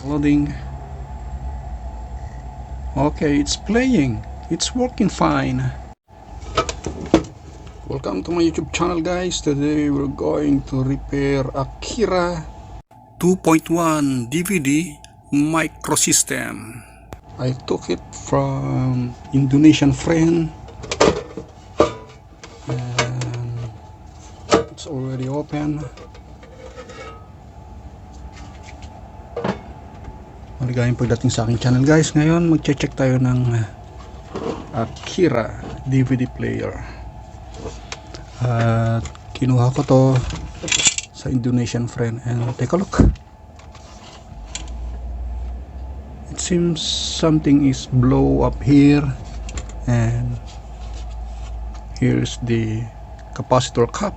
Loading. Okay, it's playing. It's working fine. Welcome to my YouTube channel, guys. Today we're going to repair Akira 2.1 DVD microsystem. I took it from Indonesian friend and it's already open. Maligayang pagdating sa aking channel, guys. Ngayon magche-check tayo ng Akira DVD player. At kinuha ko to sa Indonesian friend and take a look. It seems something is blow up here, and here's the capacitor cap,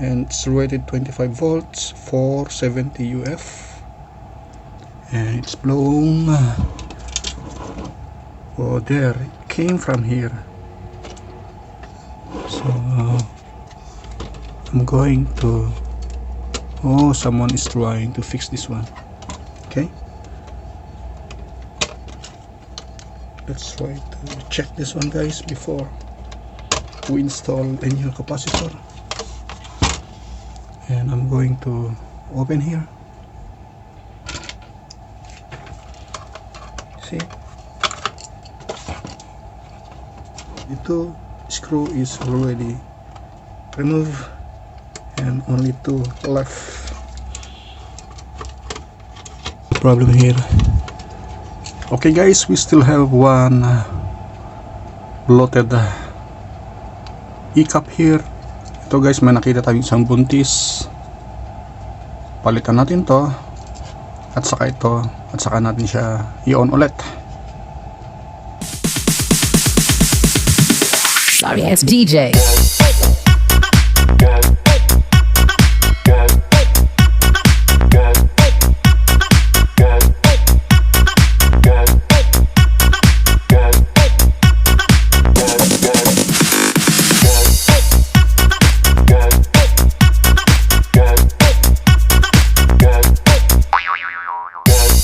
and it's rated 25 volts, 470 UF, and it's blown. Oh, there, it came from here. So I'm going to, oh, someone is trying to fix this one. Okay, let's try to check this one, guys, before we install a new capacitor. And I'm going to open here. See, the two screw is already removed and only two left. Problem here. Okay, guys, we still have one bloated e-cap here. Ito, guys, may nakita tayong isang buntis. Palitan natin to at saka ito, at saka natin siya i-on ulit. Sorry, it's DJ.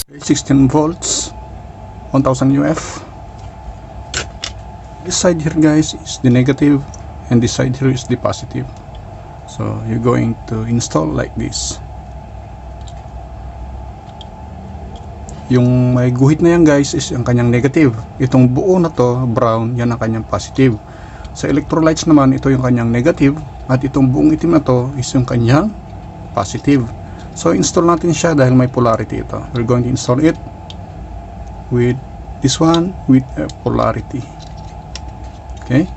Okay, 16 volts, 1000 UF. This side here, guys, is the negative and this side here is the positive. So you're going to install like this. Yung may guhit na yan, guys, is ang kanyang negative. Itong buo na to, brown, yan ang kanyang positive. Sa electrolytes naman, ito yung kanyang negative, at itong buong itim na to is yung kanyang positive. So install natin siya dahil may polarity ito. We're going to install it with this one with a polarity. Okay.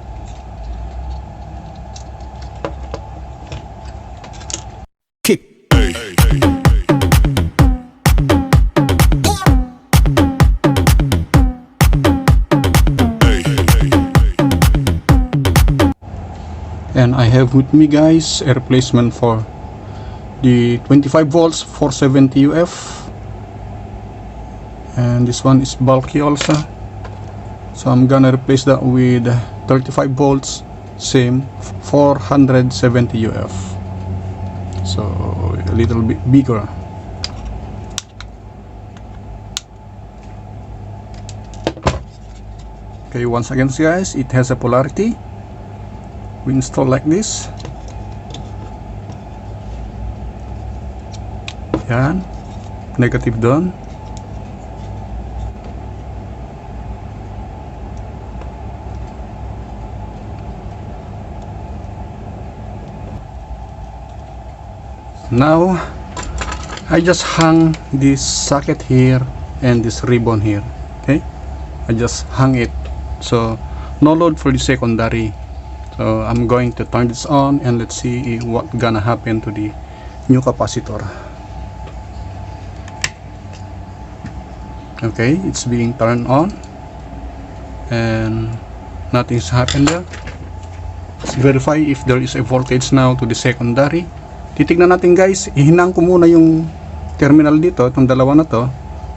Kick. And I have with me, guys, a replacement for the 25 volts 470 UF, and this one is bulky also, so I'm gonna replace that with 35 volts, same 470 UF, so a little bit bigger. Okay, once again, guys, it has a polarity. We install like this. Yan, negative doon. Now I just hung this socket here and this ribbon here. Okay, I just hung it, so no load for the secondary. So I'm going to turn this on and let's see what gonna happen to the new capacitor. Okay, it's being turned on and nothing's happened there. Let's verify if there is a voltage now to the secondary. Titignan natin, guys, ihinang ko muna yung terminal dito, itong dalawa na to.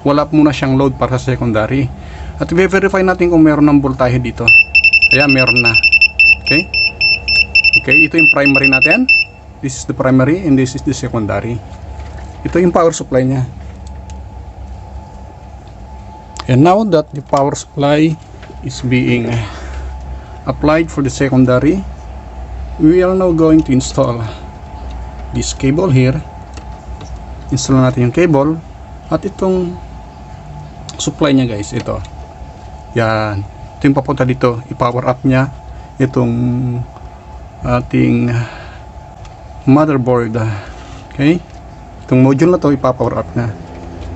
Wala muna siyang load para sa secondary. At i-verify natin kung meron ng voltahe dito. Kaya meron na. Okay? Okay, ito yung primary natin. This is the primary and this is the secondary. Ito yung power supply niya. And now that the power supply is being applied for the secondary, we are now going to install this cable here. Install natin yung cable at itong supply niya guys, ito. Yan. Ito yung papunta dito. I-power up niya itong ating motherboard. Okay? Itong module na to ipa-power up na.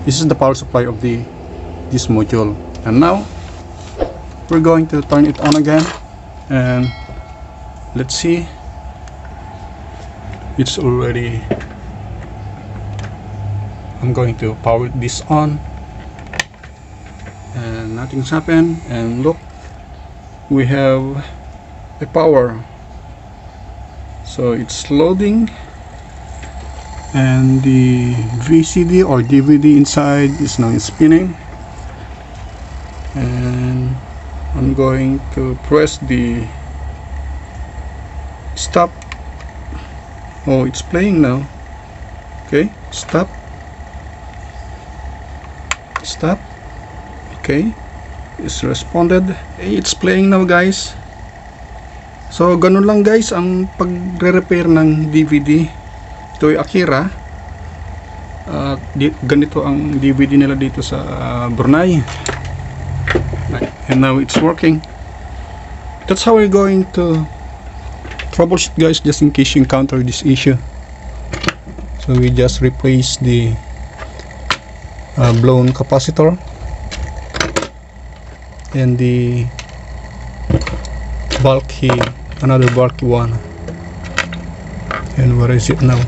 This is the power supply of this module. And now we're going to turn it on again, and let's see. It's already, I'm going to power this on, and nothing's happened. And look, we have a power, so it's loading, and the VCD or DVD inside is now spinning. And I'm going to press the stop. Oh, it's playing now. Okay, stop. Stop. Okay, it's responded. It's playing now guys. So ganun lang guys ang pagre-repair ng DVD. Ito ay Akira. Ganito ang DVD nila dito sa Brunei. And now it's working. That's how we're going to troubleshoot guys, just in case you encounter this issue. So we just replace the blown capacitor and the bulky, another bulky one. And where is it now?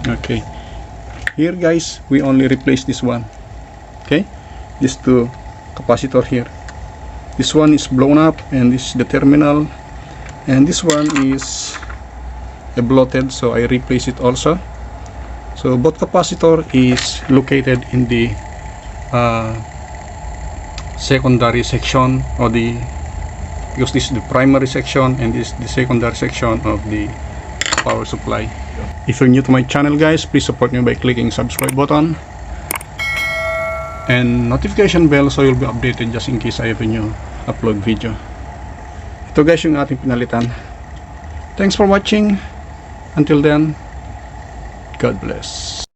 Okay, here guys we only replace this one. Okay, these two capacitor here. This one is blown up, and this is the terminal, and this one is bloated, so I replace it also. So both capacitor is located in the secondary section, or because this is the primary section and this is the secondary section of the power supply. If you're new to my channel guys, please support me by clicking subscribe button and notification bell, so you'll be updated just in case I have a new upload video. Ito guys yung ating pinalitan. Thanks for watching. Until then, God bless.